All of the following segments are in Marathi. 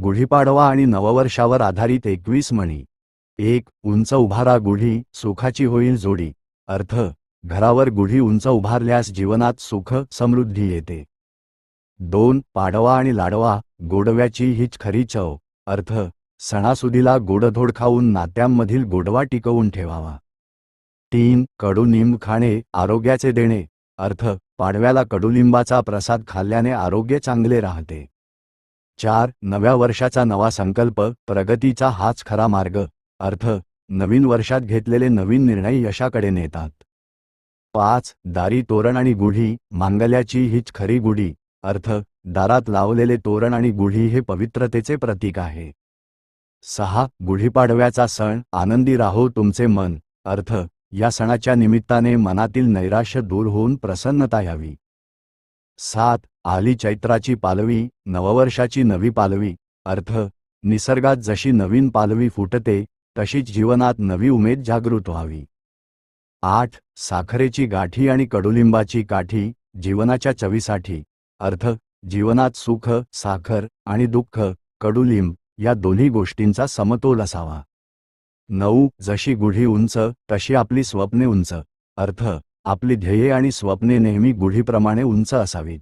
गुढीपाडवा आणि नववर्षावर आधारित 21 म्हणी. 1. उंच उभारा गुढी, सुखाची होईल जोडी. अर्थ: घरावर गुढी उंच उभारल्यास जीवनात सुख समृद्धी येते. 2. पाडवा आणि लाडवा, गोडव्याची हीच खरी चव. अर्थ: सणासुदीला गोडधोड खाऊन नात्यांमधील गोडवा टिकवून ठेवावा. 3. कडुनिंब खाणे, आरोग्याचे देणे. अर्थ: पाडव्याला कडुलिंबाचा प्रसाद खाल्ल्याने आरोग्य चांगले राहते. 4. नव्या वर्षाचा नवा संकल्प, प्रगतीचा हाच खरा मार्ग. अर्थ: नवीन वर्षात घेतलेले नवीन निर्णय यशाकडे नेतात. 5. दारी तोरण आणि गुढी, मांगल्याची हीच खरी गुढी. अर्थ: दारात लावलेले तोरण आणि गुढी हे पवित्रतेचे प्रतीक आहे. 6. गुढीपाडव्याचा सण, आनंदी राहो तुमचे मन. अर्थ: या सणाच्या निमित्ताने मनातील नैराश्य दूर होऊन प्रसन्नता यावी. 7. आली चैत्राची पालवी, नववर्षाची नवी पालवी. अर्थ: निसर्गात जशी नवीन पालवी फुटते तशीच जीवनात नवी उमेद जागृत व्हावी. 8. साखरेची गाठी आणि कडुलिंबाची काठी, जीवनाच्या चवीसाठी. अर्थ: जीवनात सुख, साखर आणि दुःख, कडुलिंब या दोन्ही गोष्टींचा समतोल असावा. 9. जशी गुढी उंच तशी आपली स्वप्ने उंच. अर्थ: आपली ध्येये आणि स्वप्ने नेहमी गुढीप्रमाणे उंच असावीत.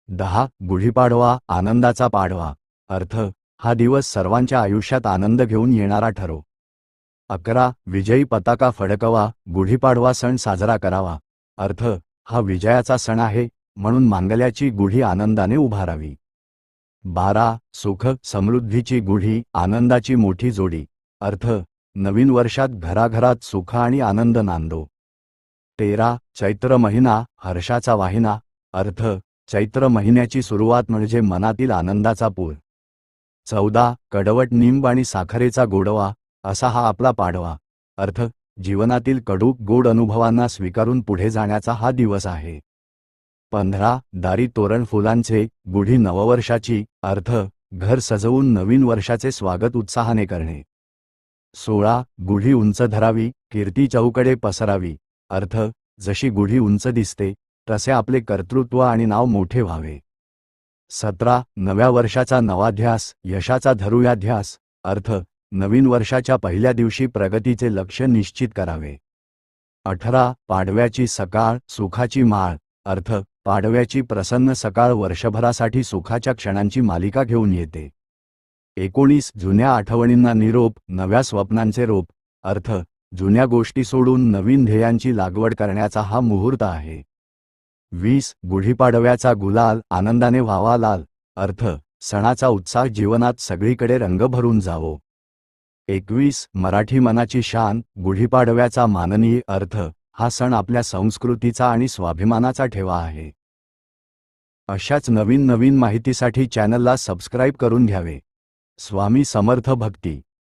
10. गुढीपाडवा, आनंदाचा पाडवा. अर्थ: हा दिवस सर्वांच्या आयुष्यात आनंद घेऊन येणारा ठरो. 11. विजयी पताका फडकवा, गुढीपाडवा सण साजरा करावा. अर्थ: हा विजयाचा सण आहे, म्हणून मांगल्याची गुढी आनंदाने उभारावी. 12. सुख समृद्धीची गुढी, आनंदाची मोठी जोडी. अर्थ: नवीन वर्षात घराघरात सुख आणि आनंद नांदो. 13. चैत्र महिना, हर्षाचा वाहिना. अर्थ: चैत्र महिन्याची सुरुवात म्हणजे मनातील आनंदाचा पूर. 14. कडवट निंब आणि साखरेचा गोडवा, असा हा आपला पाडवा. अर्थ: जीवनातील कडू गोड अनुभवांना स्वीकारून पुढे जाण्याचा हा दिवस आहे. 15. दारी तोरण फुलांचे, गुढी नववर्षाची. अर्थ: घर सजवून नवीन वर्षाचे स्वागत उत्साहाने करणे. 16. गुढी उंच धरावी, कीर्ती चहूकडे पसरावी. अर्थ: जशी गुढी उंच दिसते तसे आपले कर्तृत्व आणि नाव मोठे व्हावे. 17. नव्या वर्षाचा नवा ध्यास, यशाचा धरूया ध्यास. अर्थ: नवीन वर्षाच्या पहिल्या दिवशी प्रगतीचे लक्ष्य निश्चित करावे. 18. पाडव्याची सकाळ, सुखाची माळ. अर्थ: पाडव्याची प्रसन्न सकाळ वर्षभरासाठी सुखाच्या क्षणांची मालिका घेऊन येते. 19. जुन्या आठवणींना निरोप, नव्या स्वप्नांचे रोप. अर्थ: जुन्या गोष्टी सोडून नवीन ध्येयांची लागवड करण्याचा हा मुहूर्त आहे. 20. गुढीपाडव्याचा गुलाल, आनंदाने व्हावा लाल. अर्थ: सणाचा उत्साह जीवनात सगळीकडे रंग भरून जावो. 21. मराठी मनाची शान, गुढीपाडव्याचा माननीय. अर्थ: हा सण आपल्या संस्कृतीचा आणि स्वाभिमानाचा ठेवा आहे. अशाच नवीन नवीन माहितीसाठी चॅनलला सबस्क्राईब करून घ्यावे. स्वामी समर्थ भक्ती.